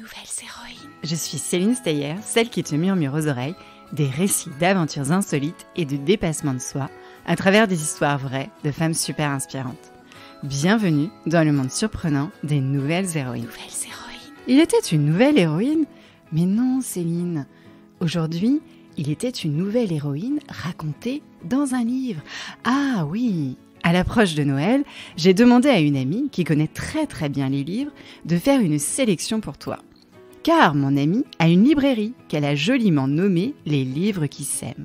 nouvelles héroïnes. Je suis Céline Steyer, celle qui te murmure aux oreilles des récits d'aventures insolites et de dépassement de soi à travers des histoires vraies de femmes super inspirantes. Bienvenue dans le monde surprenant des nouvelles héroïnes. Il était une nouvelle héroïne? Mais non, Céline. Aujourd'hui, il était une nouvelle héroïne racontée dans un livre. Ah oui! À l'approche de Noël, j'ai demandé à une amie qui connaît très très bien les livres de faire une sélection pour toi. Car mon amie a une librairie qu'elle a joliment nommée « Les livres qui s'aiment ».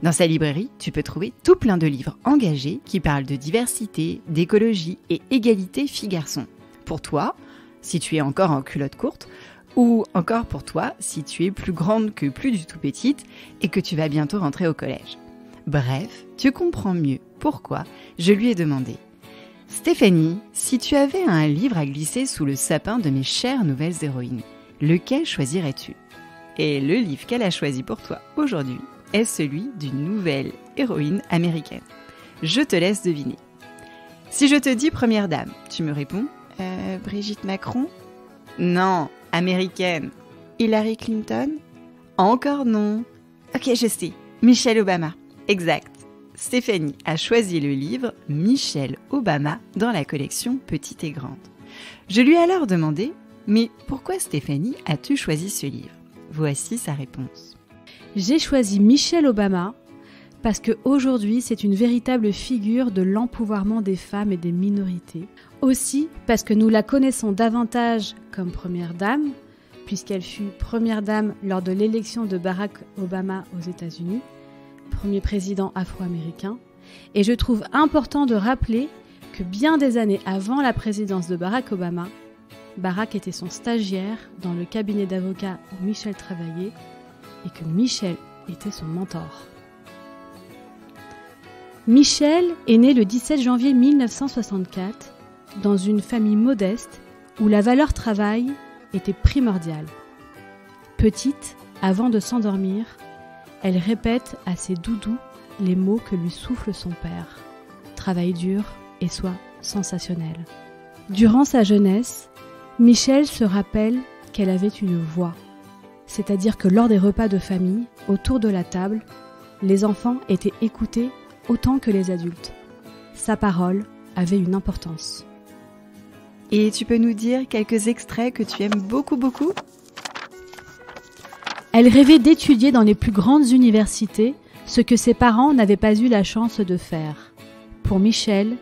Dans sa librairie, tu peux trouver tout plein de livres engagés qui parlent de diversité, d'écologie et égalité filles-garçons. Pour toi, si tu es encore en culotte courte, ou encore pour toi, si tu es plus grande que plus du tout petite et que tu vas bientôt rentrer au collège. Bref, tu comprends mieux pourquoi je lui ai demandé « Stéphanie, si tu avais un livre à glisser sous le sapin de mes chères nouvelles héroïnes, lequel choisirais-tu ?» Et le livre qu'elle a choisi pour toi aujourd'hui est celui d'une nouvelle héroïne américaine. Je te laisse deviner. Si je te dis Première Dame, tu me réponds Brigitte Macron? Non, américaine. Hillary Clinton? Encore non. Ok, je sais, Michelle Obama. Exact. Stéphanie a choisi le livre Michelle Obama dans la collection Petite et Grande. Je lui ai alors demandé « Mais pourquoi Stéphanie as-tu choisi ce livre ?» Voici sa réponse. J'ai choisi Michelle Obama parce qu'aujourd'hui, c'est une véritable figure de l'empouvoirment des femmes et des minorités. Aussi parce que nous la connaissons davantage comme Première Dame, puisqu'elle fut Première Dame lors de l'élection de Barack Obama aux États-Unis, premier président afro-américain. Et je trouve important de rappeler que bien des années avant la présidence de Barack Obama, Barack était son stagiaire dans le cabinet d'avocats où Michelle travaillait et que Michelle était son mentor. Michelle est née le 17 janvier 1964 dans une famille modeste où la valeur travail était primordiale. Petite, avant de s'endormir, elle répète à ses doudous les mots que lui souffle son père. Travail dur et sois sensationnel. Durant sa jeunesse, Michelle se rappelle qu'elle avait une voix. C'est-à-dire que lors des repas de famille, autour de la table, les enfants étaient écoutés autant que les adultes. Sa parole avait une importance. Et tu peux nous dire quelques extraits que tu aimes beaucoup? Elle rêvait d'étudier dans les plus grandes universités, ce que ses parents n'avaient pas eu la chance de faire. Pour Michelle,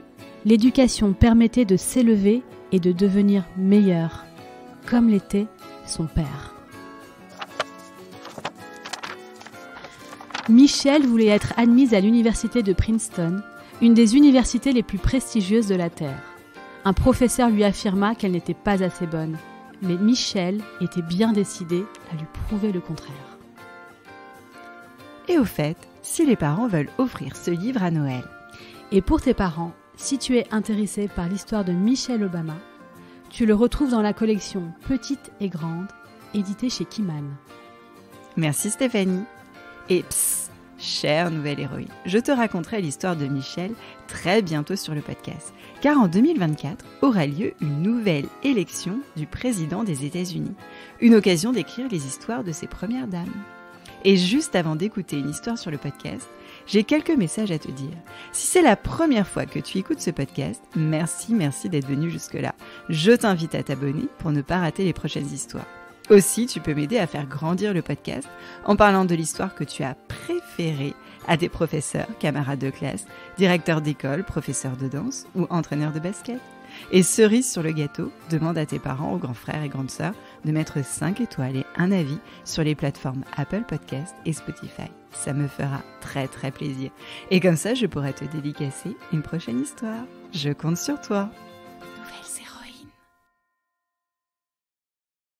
l'éducation permettait de s'élever et de devenir meilleure, comme l'était son père. Michelle voulait être admise à l'université de Princeton, une des universités les plus prestigieuses de la Terre. Un professeur lui affirma qu'elle n'était pas assez bonne, mais Michelle était bien décidée à lui prouver le contraire. Et au fait, si les parents veulent offrir ce livre à Noël? Et pour tes parents, si tu es intéressé par l'histoire de Michelle Obama, tu le retrouves dans la collection Petite et Grande, éditée chez Kiman. Merci Stéphanie. Et psst, chère nouvelle héroïne, je te raconterai l'histoire de Michelle très bientôt sur le podcast, car en 2024 aura lieu une nouvelle élection du président des États-Unis, une occasion d'écrire les histoires de ces premières dames. Et juste avant d'écouter une histoire sur le podcast, j'ai quelques messages à te dire. Si c'est la première fois que tu écoutes ce podcast, merci d'être venu jusque-là. Je t'invite à t'abonner pour ne pas rater les prochaines histoires. Aussi, tu peux m'aider à faire grandir le podcast en parlant de l'histoire que tu as préférée à tes professeurs, camarades de classe, directeurs d'école, professeurs de danse ou entraîneurs de basket. Et cerise sur le gâteau, demande à tes parents, aux grands frères et grandes sœurs de mettre 5 étoiles et un avis sur les plateformes Apple Podcast et Spotify. Ça me fera très plaisir. Et comme ça, je pourrai te dédicacer une prochaine histoire. Je compte sur toi.